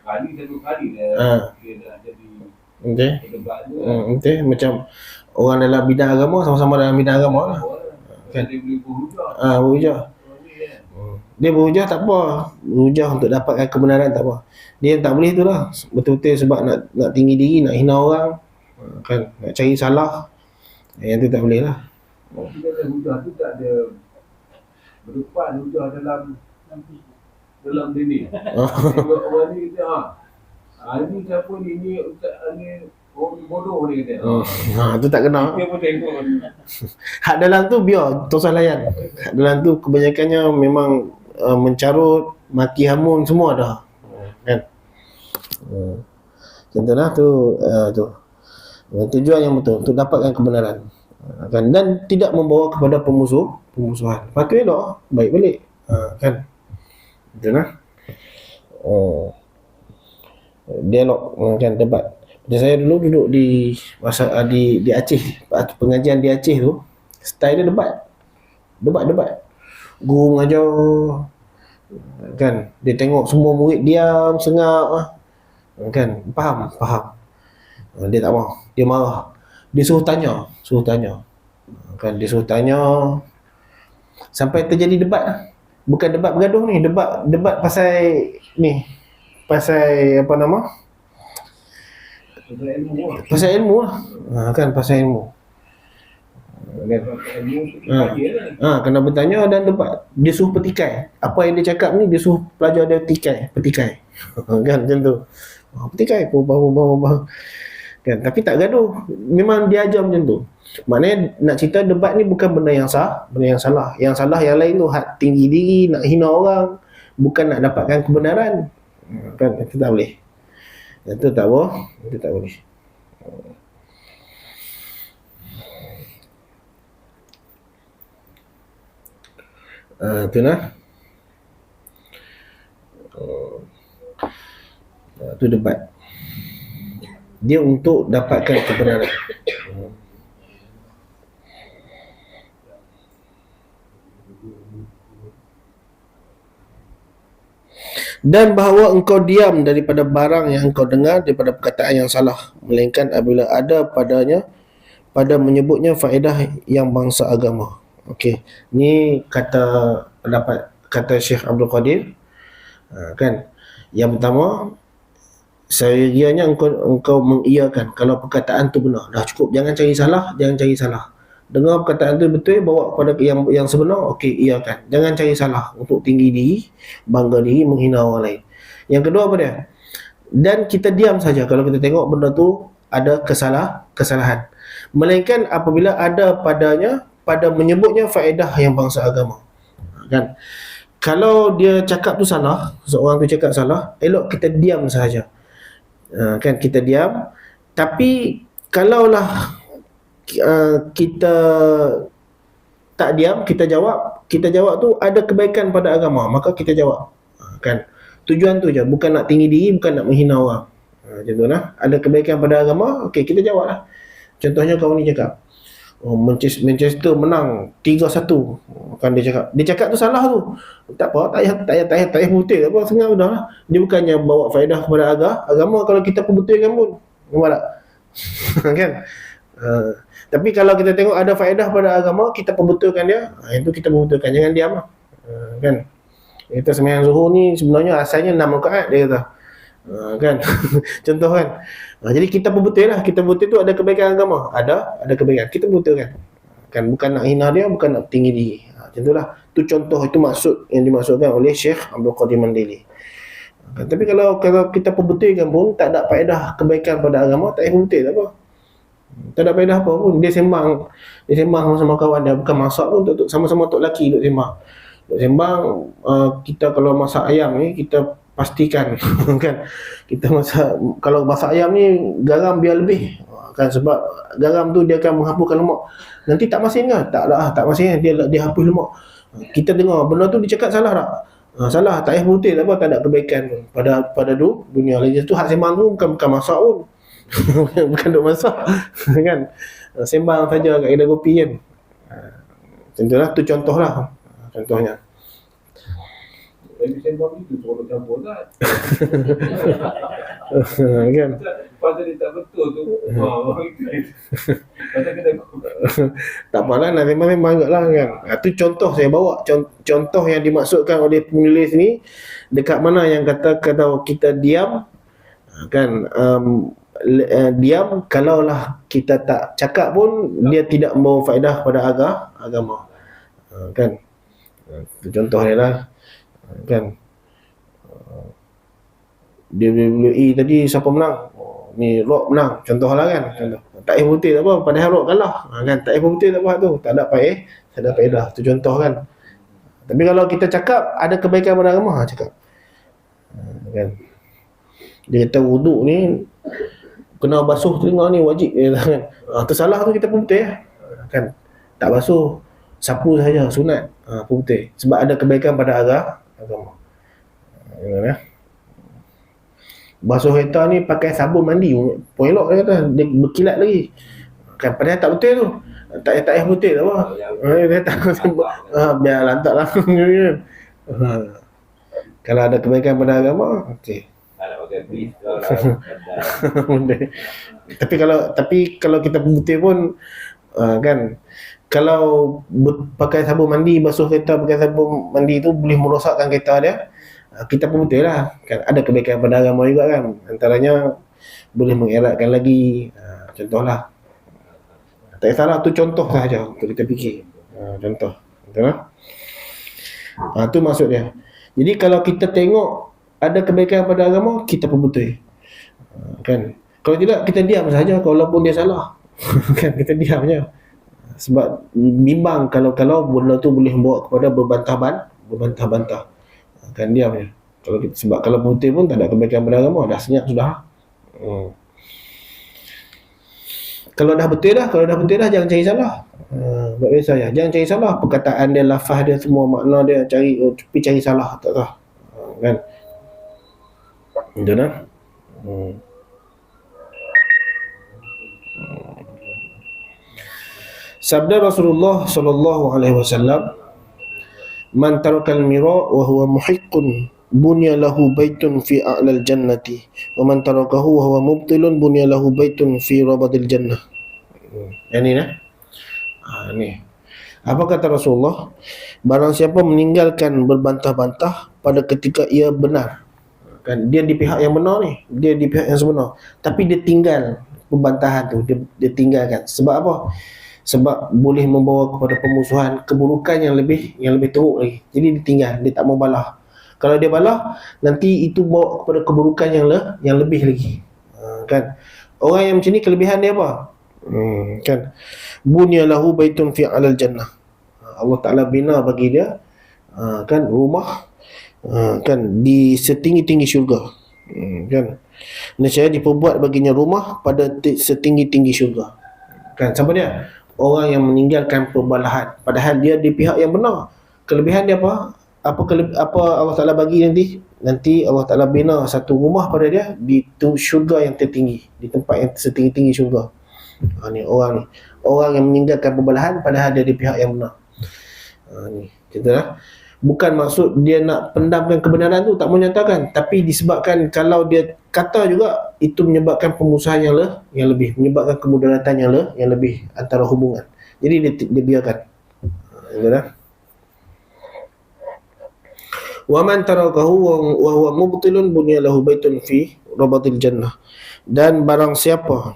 Speaker 1: Kali satu kali dia nak jadi
Speaker 2: Betul.
Speaker 1: berdebat tu.
Speaker 2: Betul. Macam orang dalam bidang agama, sama-sama dalam bidang agama lah.
Speaker 1: Kan dia boleh berhujah.
Speaker 2: Berhujah. Dia berhujah tak apa. Berhujah untuk dapatkan kebenaran tak apa. Dia yang tak boleh tu lah. Betul-betul sebab nak tinggi diri, nak hina orang. Kan, nak cari salah. Yang tu tak boleh lah.
Speaker 1: Tapi kata hujah tu tak ada berdepan, hujah dalam dini. Orang ni kata, ni siapa ni ustaz ni orang bodoh ni kata.
Speaker 2: Tu tak kena.
Speaker 1: Dia pun tengok.
Speaker 2: Hak dalam tu biar tosah layan. Hak dalam tu kebanyakannya memang mencarut, maki hamun semua dah. Kan? Contohlah tu tujuan yang betul untuk dapatkan kebenaran. Kan, dan tidak membawa kepada pemusuhan. Lepas tu elok, baik balik. Kan? Betul lah. Dialog, kan, debat. Saya dulu duduk di Aceh, pengajian di Aceh tu, style dia debat. Guru mengajar, kan, dia tengok semua murid diam, sengak, kan, faham. Dia tak mahu, dia marah. Dia suruh tanya. Kan, dia suruh tanya sampai terjadi debat lah. Bukan debat bergaduh ni, debat pasal ni. Pasal apa nama? Pasal ilmu lah. Kan, pasal ilmu. Kena bertanya dan debat. Dia suruh petikai. Apa yang dia cakap ni, dia suruh pelajar dia petikai. Kan, macam tu. Petikai, bahu. Kan, tapi tak gaduh. Memang dia ajar macam tu. Maknanya nak cerita debat ni bukan benda yang salah. Yang salah yang lain tu, hak tinggi diri, nak hina orang, bukan nak dapatkan kebenaran. Kan, itu tak boleh. Itu tak boleh. Itu lah. Itu debat. Dia untuk dapatkan kebenaran. Dan bahawa engkau diam daripada barang yang engkau dengar daripada perkataan yang salah, melainkan apabila ada padanya pada menyebutnya faedah yang bangsa agama. Okey, ni kata Syekh Abdul Qadir. Kan, yang pertama, sekiranya engkau mengiyakan kalau perkataan tu benar, dah cukup, jangan cari salah. Dengar perkataan tu betul, bawa kepada yang sebenar, okey, iyakan. Jangan cari salah untuk tinggi diri, bangga diri, menghina orang lain. Yang kedua apa dia? Dan kita diam saja kalau kita tengok benda tu ada kesalahan. Melainkan apabila ada padanya pada menyebutnya faedah yang bangsa agama. Kan? Kalau dia cakap tu salah, seorang tu cakap salah, elok kita diam sahaja. Kan, kita diam. Tapi kalaulah kita tak diam, kita jawab tu ada kebaikan pada agama, maka kita jawab. Kan, tujuan tu je, bukan nak tinggi diri, bukan nak menghina orang. Macam tu lah. Ada kebaikan pada agama, okey, kita jawab lah. Contohnya kau ni cakap, Manchester menang 3-1. Kan, dia cakap tu salah tu. Tak apa, tak payah putih, tak apa, senang dah lah. Dia bukannya bawa faedah kepada agama kalau kita perbetulkan pun. Nampak tak? Kan? Tapi kalau kita tengok ada faedah pada agama, kita perbetulkan dia, itu kita perbetulkan, jangan diam lah. Kan, kita sembahyang zuhur ni sebenarnya asalnya 6 rakaat, dia kata. Kan. Contoh kan. Jadi kita perbetul lah, kita betul tu ada kebaikan agama, ada kebaikan, kita betulkan. Kan, bukan nak hina dia, bukan nak tinggi diri. Macam itulah. Tu contoh, itu maksud yang dimaksudkan oleh Syekh Abdul Qadir Mandili. Kan, tapi kalau kita perbetulkan pun tak ada faedah kebaikan pada agama, tak payah perbetul, tak apa. Tak ada faedah apa pun. Dia sembang sama-sama kawan dia, bukan masak pun, sama-sama tok lelaki duk sembang. Kita kalau masak ayam ni, kita pastikan kan, kita kalau masak ayam ni garam biar lebih, kan, sebab garam tu dia akan menghapuskan lemak. Nanti tak masin ke? Tak masin, dia hapus lemak. Kita dengar benda tu dicakap salah tak? Salah, tak payah putih, tak apa, tak ada kebaikan pun pada dunia. Lagi tu hak sembang tu bukan masak pun. Bukan duk masak. Kan, sembang saja kat kedai kopi kan. Contohlah, tu contohlah. Contohnya.
Speaker 1: Sembang itu, suara campur kan.
Speaker 2: Kan.
Speaker 1: Pasal dia tak betul tu. Pasal kena
Speaker 2: Tak apalah, nak memang agaklah kan. Tu contoh saya bawa, contoh yang dimaksudkan oleh penulis ni, dekat mana yang kata kalau kita diam kan, diam, kalaulah kita tak cakap pun dia tidak membawa faedah pada agama. Kan. Itu contoh dia lah. Kan. WWE tadi siapa menang? Ni Rock menang, contohlah kan. Contoh. Tak payah putih tak apa, padahal Rock kalah. Kan, tak payah putih tak apa tu. Tak ada faedah. Tu contoh kan. Tapi kalau kita cakap ada kebaikan pada agama, cakap. Kan. Dia kata wuduk ni kena basuh telinga ni wajib kan. Tu salah tu kita putih kan. Tak basuh, sapu saja sunat, putih. Sebab ada kebaikan pada agama. Ya. Basuh kereta ni pakai sabun mandi pun elok, dia kata, dia berkilat lagi kan, padahal tak betul tu, tak payah putih tak apa, dia tak biar lantak lah. Kalau ada kebaikan pada agama, okey.
Speaker 3: Pakai pistol lah.
Speaker 2: Tapi kalau kita putih pun kan, kalau pakai sabun mandi, basuh kereta pakai sabun mandi tu boleh merosakkan kereta dia, kita pun betul lah kan, ada kebaikan pada agama juga kan, antaranya boleh mengeratkan lagi, contohlah. Tak salah, tu contoh sahaja untuk kita fikir, contoh, betul lah. Tu maksud dia. Jadi kalau kita tengok ada kebaikan pada agama, kita pun betul kan. Kalau tidak, kita diam saja walaupun dia salah. Kan, kita diam je. Sebab bimbang kalau benda tu boleh membawa kepada berbantah-bantah. Kan, diam je. Sebab kalau putih pun tak ada kebaikan pada agama, dah senyap sudah. Kalau dah betul dah jangan cari salah. Buat biasa ya. Jangan cari salah. Perkataan dia, lafaz dia, semua makna dia cari salah, tak tahu. Kan? Itu dah. Sabda Rasulullah sallallahu alaihi wasallam, "Man tarakal mira wa huwa muhiqqun bunya lahu baitun fi a'lal jannati wa man tarakahu wa huwa mubtilun bunya lahu baitun fi rabadil jannah." Yang ni ni. Apa kata Rasulullah? Barang siapa meninggalkan berbantah-bantah pada ketika ia benar. Kan, dia di pihak yang benar ni, dia di pihak yang sebenar, tapi dia tinggal perbantahan tu, dia tinggalkan. Sebab apa? Sebab boleh membawa kepada pemusuhan, keburukan yang lebih teruk lagi. Jadi dia tinggal, dia tak mau balah. Kalau dia balah, nanti itu bawa kepada keburukan yang lebih lagi. Kan? Orang yang macam ni, kelebihan dia apa? Kan? Bunya lahu baitun fi alal jannah. Allah Ta'ala bina bagi dia kan, rumah kan, di setinggi-tinggi syurga. Kan? Nescaya diperbuat baginya rumah pada setinggi-tinggi syurga. Kan? Siapa dia? Orang yang meninggalkan perbalahan, padahal dia di pihak yang benar. Kelebihan dia apa? Apa Allah Ta'ala bagi nanti Allah Ta'ala bina satu rumah pada dia di syurga yang tertinggi, di tempat yang setinggi-tinggi syurga. Ni orang yang meninggalkan perbalahan padahal dia di pihak yang benar. Ni kita lah. Bukan maksud dia nak pendamkan kebenaran tu, tak menyatakan, tapi disebabkan kalau dia kata juga, itu menyebabkan pemusuhan yang lebih, menyebabkan kemudaratan yang lebih antara hubungan. Jadi dia biarkan. Itulah. Wa man tarakahu wa huwa mubtilun bunya lahu baitun fi rabadil jannah. Dan barang siapa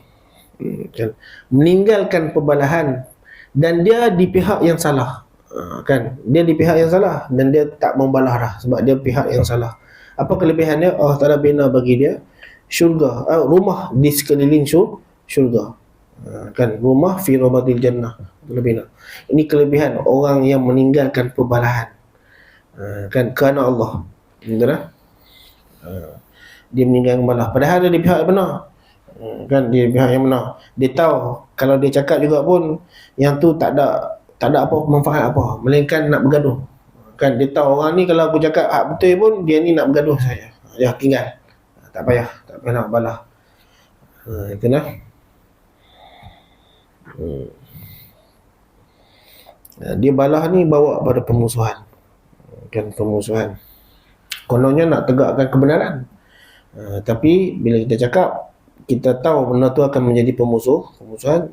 Speaker 2: meninggalkan perbalahan dan dia di pihak yang salah, kan, dia di pihak yang salah dan dia tak membalah dah sebab dia pihak yang salah. Apa kelebihannya? Allah Ta'ala bina bagi dia syurga, rumah di sekeliling syurga, kan, rumah fi rabadil jannah, bina. Ini kelebihan orang yang meninggalkan perbalahan, kan, kerana Allah. Betul. Dia meninggalkan balah padahal dia di pihak yang benar, kan, dia di pihak yang benar. Dia tahu kalau dia cakap juga pun yang tu tak ada apa manfaat apa, melainkan nak bergaduh. Kan, dia tahu orang ni kalau aku cakap hak betul pun dia ni nak bergaduh saya. Ya, tinggal. Tak payah nak balah. Itulah. Dia balah ni bawa pada pemusuhan. Kan, pemusuhan. Kononnya nak tegakkan kebenaran. Tapi bila kita cakap kita tahu benda tu akan menjadi pemusuhan,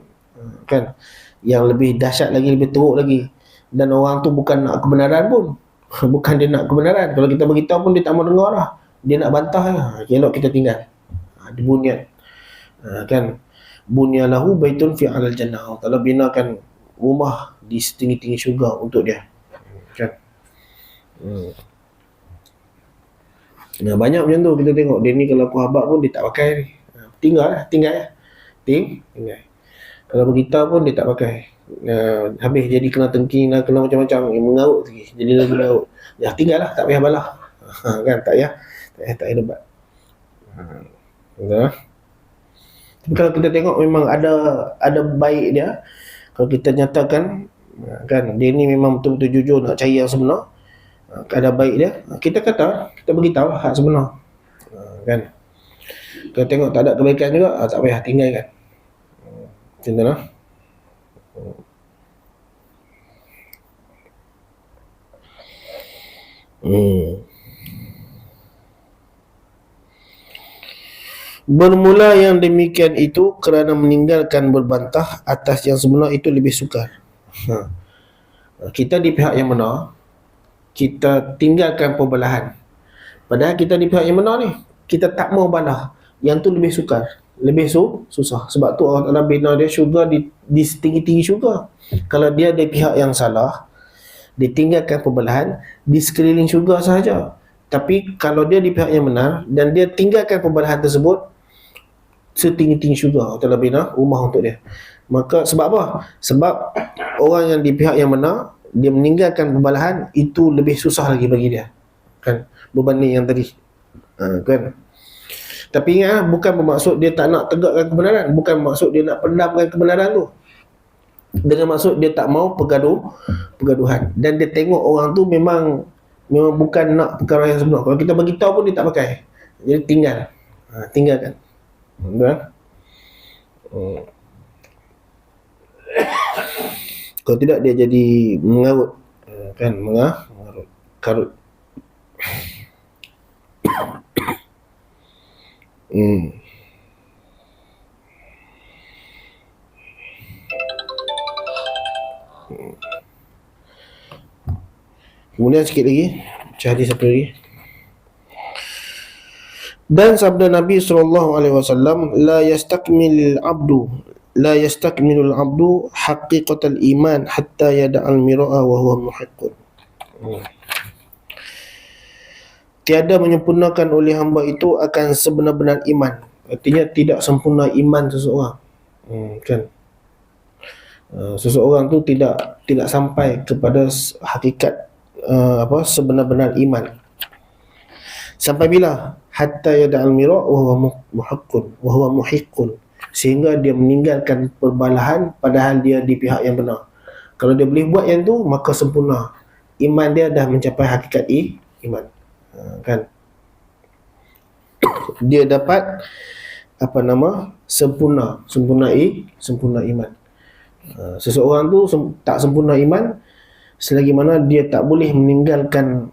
Speaker 2: kan, yang lebih dahsyat lagi, lebih teruk lagi. Dan orang tu bukan nak kebenaran pun. Bukan dia nak kebenaran. Kalau kita beritahu pun dia tak mau dengar lah. Dia nak bantah lah. Elok kita tinggal. Dia bunyat. Kan, bunyalahu baitun fi alal jannah. Allah binakan rumah di setinggi-tinggi syurga untuk dia. Kan. Nah, banyak macam tu kita tengok. Dia ni kalau aku habaq pun dia tak pakai ni. Tinggal. Tinggal. Kalau beritahu pun dia tak pakai. Habis jadi kena tengking lah, kena macam-macam, mengarut lagi. Jadi lagi mengarut. Ya, tinggal lah, tak payah balah. Kan, tak payah debat. Tapi kalau kita tengok memang ada baik dia. Kalau kita nyatakan, kan, dia ni memang betul-betul jujur nak cari yang sebenar, ada baik dia, kita beritahu lah hak sebenar. Kan. Kalau tengok tak ada kebaikan juga, tak payah tinggalkan. Macam tu lah. Bermula yang demikian itu kerana meninggalkan berbantah atas yang sebenar itu lebih sukar. Kita di pihak yang benar, kita tinggalkan perbelahan. Padahal kita di pihak yang benar ni, kita tak mau balah. Yang tu lebih sukar, lebih susah. Sebab tu Allah Ta'ala bina dia syurga di setinggi-tinggi syurga. Kalau dia di pihak yang salah, ditinggalkan perbelahan di sekeliling syurga sahaja. Tapi kalau dia di pihak yang benar dan dia tinggalkan perbelahan tersebut, setinggi-tinggi syurga Allah Ta'ala bina rumah untuk dia. Maka sebab apa? Sebab orang yang di pihak yang benar, dia meninggalkan perbelahan, itu lebih susah lagi bagi dia, kan, berbanding yang tadi. Kan. Tapi ingat, bukan bermaksud dia tak nak tegakkan kebenaran, bukan bermaksud dia nak pendamkan kebenaran tu. Dengan maksud dia tak mau pergaduhan. Dan dia tengok orang tu memang bukan nak perkara yang sebenar. Kalau kita beritahu pun dia tak pakai. Jadi tinggalkan. Betul? Kalau tidak dia jadi mengarut. Kan, mengarut. Karut. Kemudian sikit lagi, hadis satu lagi. Dan sabda Nabi SAW, la yastakmilul abdu haqiqatal iman hatta yada'al mira'a wa huwa muhiqqun. Tiada menyempurnakan oleh hamba itu akan sebenar-benar iman. Artinya tidak sempurna iman seseorang. Kan? Seseorang tu tidak sampai kepada hakikat sebenar-benar iman. Sampai bila? Hatta yada'al mira' wa huwa muhiqqun. Sehingga dia meninggalkan perbalahan padahal dia di pihak yang benar. Kalau dia boleh buat yang tu, maka sempurna. Iman dia dah mencapai hakikat iman. Kan? Dia dapat sempurna iman. Seseorang tu tak sempurna iman selagi mana dia tak boleh meninggalkan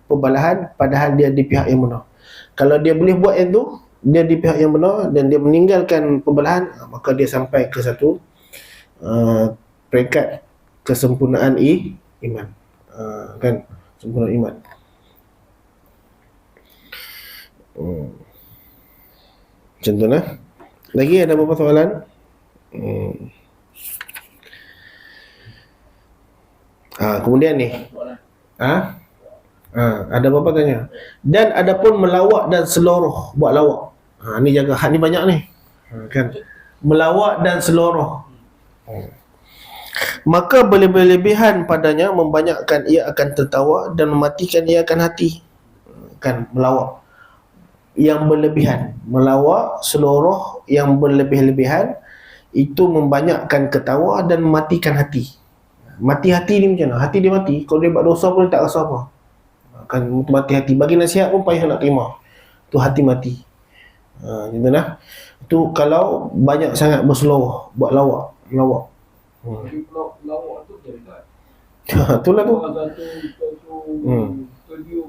Speaker 2: perbalahan padahal dia di pihak yang benar. Kalau dia boleh buat yang tu, dia di pihak yang benar dan dia meninggalkan perbalahan, maka dia sampai ke satu peringkat kesempurnaan iman. Kan, sempurna iman. Macam tu lah. Lagi ada beberapa soalan? Kemudian ni ada apa tanya? Dan adapun melawak dan seloroh, buat lawak. Ni jaga had ni banyak ni. Kan? Melawak dan seloroh. Maka berlebihan padanya membanyakkan ia akan tertawa dan mematikan ia akan hati. Kan, melawak yang berlebihan, melawak, seloroh yang berlebih-lebihan itu membanyakkan ketawa dan mematikan hati. Mati hati ni macam mana? Hati dia mati. Kalau dia buat dosa pun dia tak rasa apa. Kan mati hati. Bagi nasihat pun payah nak terima. Tu hati mati. Gitu lah. Tu kalau banyak sangat berseloroh, buat lawak, melawak.
Speaker 1: Lawak tu jadi tak?
Speaker 2: Itulah tu.
Speaker 1: Satu studio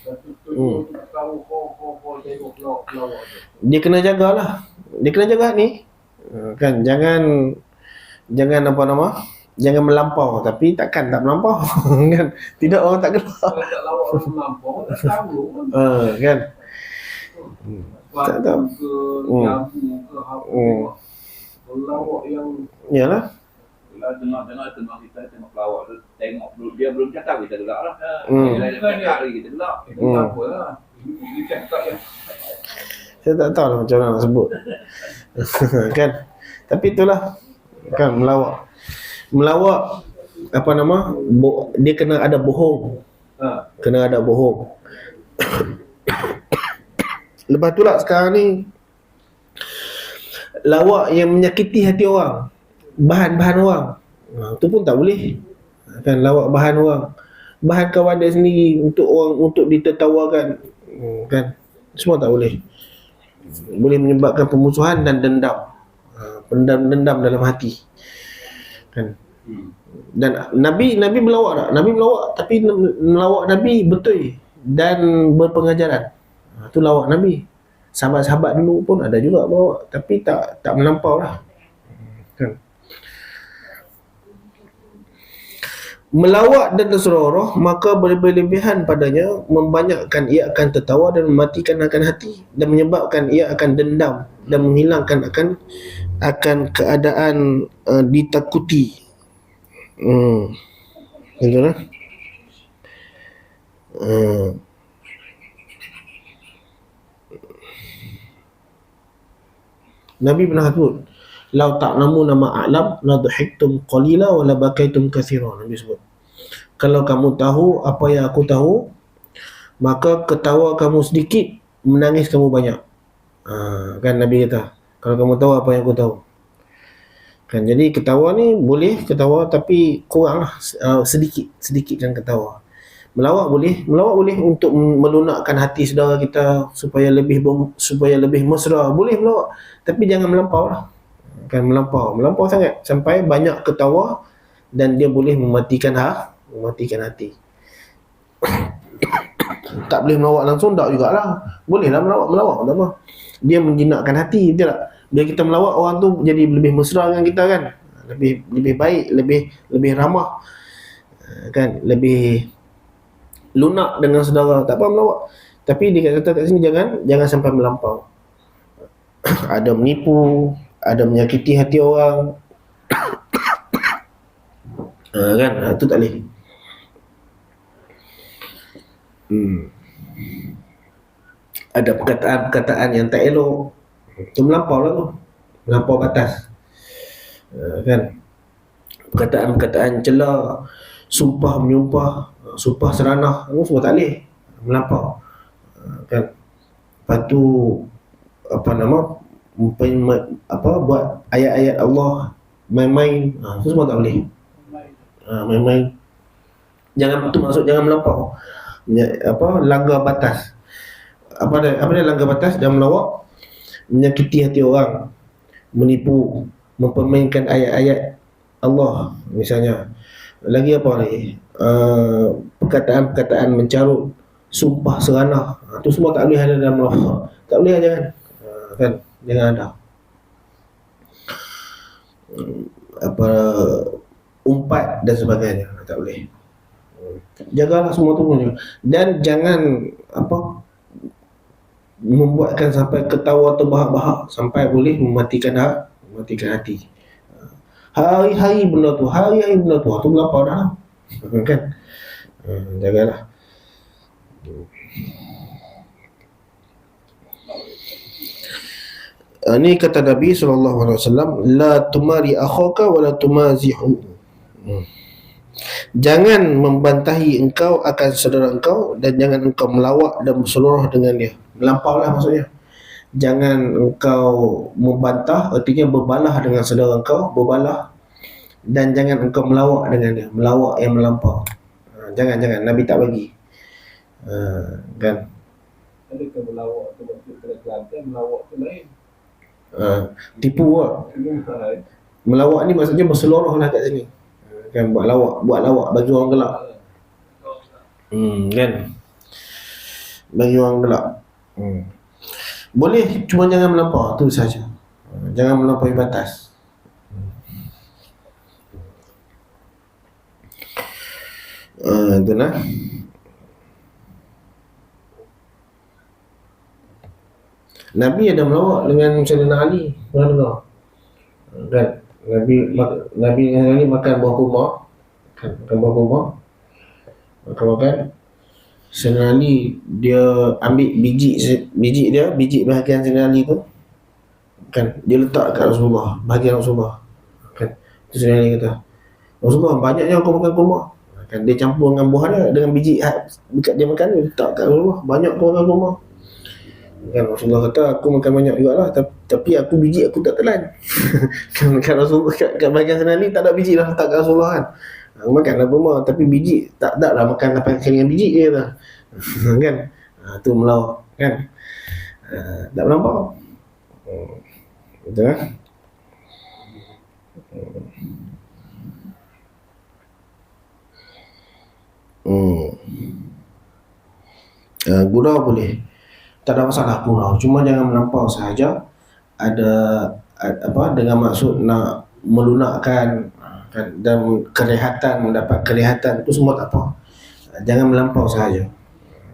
Speaker 1: satu studio tu tahu tengok pelawak tu.
Speaker 2: Dia kena jagalah. Dia kena jaga ni. Kan jangan apa nama? Jangan melampau, tapi takkan tak melampau. Kan? Tidak, orang tak gelak.
Speaker 1: Kalau tak lawak orang melampau, tak tahu kan.
Speaker 2: Kan?
Speaker 1: Tak
Speaker 2: tahu.
Speaker 1: Ke jamu ke apa. Pelawak yang
Speaker 2: Yalah.
Speaker 3: Kalau tengok kita tengok pelawak tu, tengok dia belum cakap kita gelak lah.
Speaker 2: Hmm.
Speaker 3: Dia cakap lagi kita gelak.
Speaker 1: itu tak apalah. Dia cakap yang
Speaker 2: Saya tak tahu lah macam mana nak sebut. Kan? Tapi itulah. Kan melawak apa nama? Dia kena ada bohong. Kena ada bohong. Lepas tu lah sekarang ni lawak yang menyakiti hati orang, bahan-bahan orang, tu pun tak boleh. Kan, lawak bahan orang, bahan kawan dia sendiri untuk orang, untuk ditertawakan, kan, semua tak boleh. Boleh menyebabkan permusuhan dan dendam, dendam dalam hati, kan. Dan Nabi melawak tak? Nabi melawak, tapi melawak Nabi betul dan berpengajaran. Itu lawak Nabi. Sahabat-sahabat dulu pun ada juga melawak, tapi tak melampau lah, kan. Melawak dan terseroroh, maka berlebihan padanya membanyakkan ia akan tertawa dan mematikan akan hati, dan menyebabkan ia akan dendam dan menghilangkan akan keadaan ditakuti. Betul lah. Nabi pernah sebut, "Lau ta'lamu nama a'lam la dhahiktum qalila wa la bakaitum katsira." Nabi sebut, kalau kamu tahu apa yang aku tahu, maka ketawa kamu sedikit, menangis kamu banyak. Kan Nabi kata, kalau kamu tahu apa yang aku tahu. Kan, jadi ketawa ni boleh ketawa, tapi kuranglah, sedikit kan ketawa. Melawak boleh untuk melunakkan hati saudara kita supaya lebih mesra, boleh melawak, tapi jangan melampau lah. Kan, melampau sangat sampai banyak ketawa, dan dia boleh mematikan hati. Tak boleh melawak langsung, tak jugalah. Bolehlah melawak tak apa. Dia menjinakkan hati, betul tak? Bila kita melawak, orang tu jadi lebih mesra dengan kita, kan, lebih baik, lebih ramah, kan, lebih lunak dengan saudara. Tak apa melawak, tapi dia kata kat sini jangan sampai melampau. Ada menipu, ada menyakiti hati orang. Kan, itu tak boleh. Ada perkataan yang tak elok, itu melampau lah tu, melampau batas. Kan, perkataan cela, sumpah menyumpah, sumpah seranah, itu semua tak boleh, melampau. Kan, lepas tu buat ayat-ayat Allah main-main, itu semua tak boleh. Main-main, jangan, itu maksud jangan melampau, langgar batas. Apa dia langgar batas dan melawak, menyakiti hati orang, menipu, mempermainkan ayat-ayat Allah misalnya. Lagi apa lagi? Perkataan mencarut, sumpah seranah, itu semua tak boleh ada dalam melawak. Tak boleh, jangan. Kan, jangan ada. Umpat dan sebagainya, tak boleh. Jagalah semua tu. Dan jangan membuatkan sampai ketawa terbahak-bahak sampai boleh mematikan hati. Hari-hari benda tu tu melampau dah, kan. Jagalah. Ini kata Nabi SAW, la tumari akhaka wa la tumazihu. Jangan membantahi engkau akan saudara engkau, dan jangan engkau melawak dan berseluruh dengan dia. Melampau lah maksudnya. Jangan engkau membantah, artinya berbalah dengan saudara engkau, berbalah, dan jangan engkau melawak dengan dia, melawak yang melampau. Jangan, Nabi tak bagi. Kan.
Speaker 1: Adakah melawak tu maksud Kelantan, melawak tu lain?
Speaker 2: Tipu lah. Melawak ni maksudnya berseluruh lah kat sini. Kan, buat lawak bagi orang gelap. Kan? Bagi orang gelap. Boleh, cuma jangan melampau, tu saja. Jangan melampaui batas. Itulah. Nabi ada melawak dengan Sayyidina Ali. Pernah dengar? Kan? Nabi dengan Ali makan buah kurma. Makan buah kurma. Makan. Sayyidina Ali dia ambil biji bahagian Sayyidina Ali tu, kan, dia letak kat Rasulullah, bahagian Rasulullah, kan. Sayyidina Ali kata, Rasulullah, banyaknya kau makan kurma, kan. Dia campur dengan buah dia, dengan biji dekat dia makan, dia letak kat Rasulullah, banyak kau makan kurma, kan. Rasulullah kata, aku makan banyak jugalah, tapi aku biji aku tak telan. Kan Rasulullah kat bahagian Sayyidina Ali tak ada biji dah letak kat Rasulullah, kan. Makanlah kurma, tapi biji tak lah makan apa dengan biji dia kata. Kan. Tu melawak, kan. Tak melampau. Betul lah. Gurau boleh, tak ada masalah gurau, cuma jangan melampau sahaja. Ada dengan maksud nak melunakkan, kan, dan mendapat kelihatan, itu semua tak apa. Jangan melampau sahaja,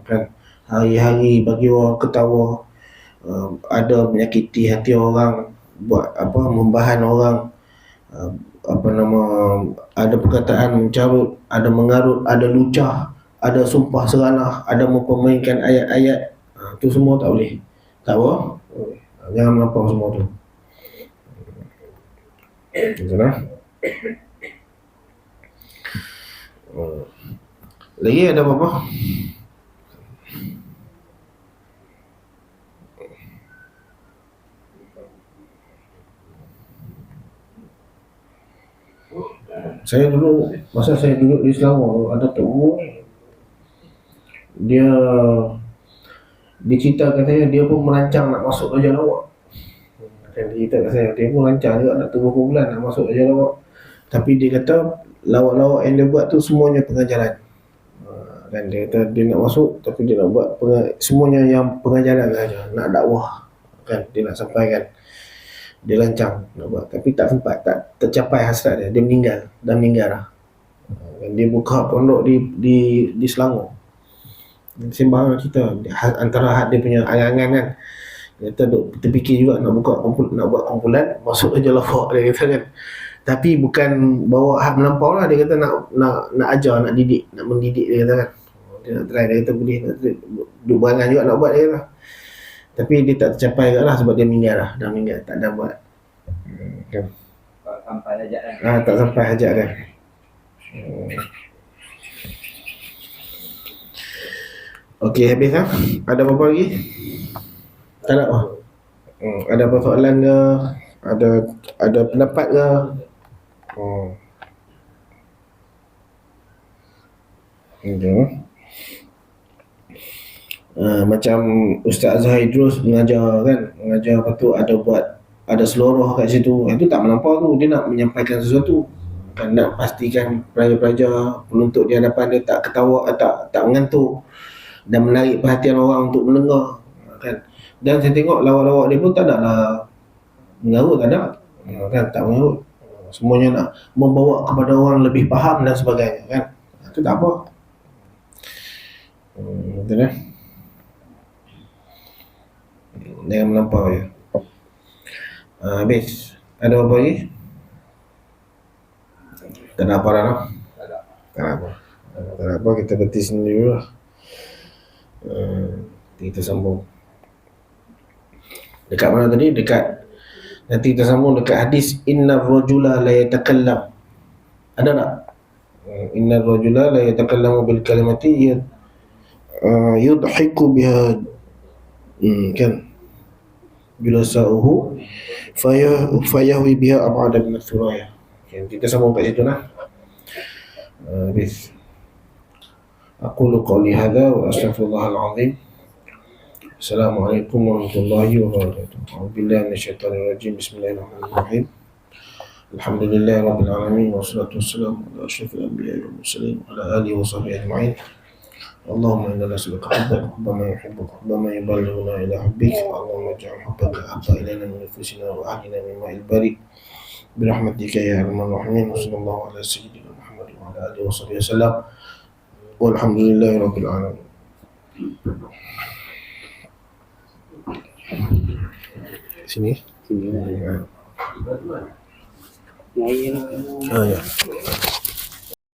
Speaker 2: kan. Hari-hari bagi orang ketawa, ada menyakiti hati orang, buat membahan orang, ada perkataan mencarut, ada mengarut, ada lucah, ada sumpah seranah, ada mempermainkan ayat-ayat. Itu semua tak boleh. Tak apa? Jangan melampau semua tu. Itulah. Lagi ada apa-apa? Saya dulu, masa saya duduk di Selangor, ada tok dia ceritakan saya, dia pun merancang nak masuk Raja Lawak. Dia cerita kat saya, dia pun rancang juga nak tunggu bulan nak masuk Raja Lawak. Tapi dia kata lawak-lawak yang dia buat tu semuanya pengajaran. Dan dia kata dia nak masuk, tapi dia nak buat semuanya yang pengajaran saja, nak dakwah, kan, dia nak sampaikan. Dia rancang nak buat, tapi tak sempat, tak tercapai hasrat dia. Dia meninggal lah. Dia buka pondok di Selangor. Sembang kita antara dia punya angan-angan, kan. Dia kata terfikir juga nak buat kumpulan masuk Raja Lawak, dia kata, kan. Tapi bukan bawa hak melampau lah. Dia kata nak ajar, nak didik, nak mendidik, dia kata, kan. Dia nak try, dia kata boleh, duk berangan juga nak buat, dia kata. Tapi dia tak tercapai juga lah, sebab dia meninggal lah. Dah meninggal, tak ada buat, kan.
Speaker 3: Tak sampai hajat kan?
Speaker 2: Tak sampai hajat kan. Okey, habis lah. Ada apa-apa lagi? Tak ada apa? Ada apa soalan ke? Ada pendapat ke? Macam Ustaz Azhar Idrus mengajar, kan. Mengajar apa tu, ada seluruh kat situ. Itu tak melampau tu. Dia nak menyampaikan sesuatu, kan, nak pastikan pelajar-pelajar penuntut di hadapan dia tak ketawa, tak mengantuk, dan menarik perhatian orang untuk mendengar, kan. Dan saya tengok lawak-lawak dia pun tak ada lah mengarut, tak ada, kan, tak mengarut. Semuanya nak membawa kepada orang lebih faham dan sebagainya, kan. Itu tak apa. Betul kan? Jangan melampau ya. Habis. Ada apa lagi? Tak ada apa dah, no? Tak ada apa. Kita berhenti sini dulu lah. Kita sambung. Dekat mana tadi? Nanti kita sambung dekat hadis innar rajula la yatakallam. Ada tak? Innar rajula la yatakallamu bil kalimati yudhiku biha, kan, bila sa'uhu fayahwi biha ab'ada min al-thuraya. Kita sambung kat situ lah. Habis. Aqulu qawli hadha wa astaghfirullahal azim. Assalamualaikum warahmatullahi wabarakatuh. A'udzubillahi minasyaitonir rajim. Bismillahirrahmanirrahim. Alhamdulillahi rabbil alamin wassalatu wassalamu ala asyrafil anbiya'i wal mursalin wa ala alihi wa sahbihi ajma'in. Allahumma inna nas'aluka hubbaka hubba man yuhibbuka hubba man yuballighuna ila hubbik. Allahumma ij'al hubbaka aqwa ilayna min nufusina wa ahlina min ma'il barid birahmatika ya arhamar rahimin. Sallallahu ala sayyidina Muhammad wa ala alihi wa sahbihi wasallam. Walhamdulillahi rabbil alamin. Sini.
Speaker 4: Ya, ya.
Speaker 2: Oh ya.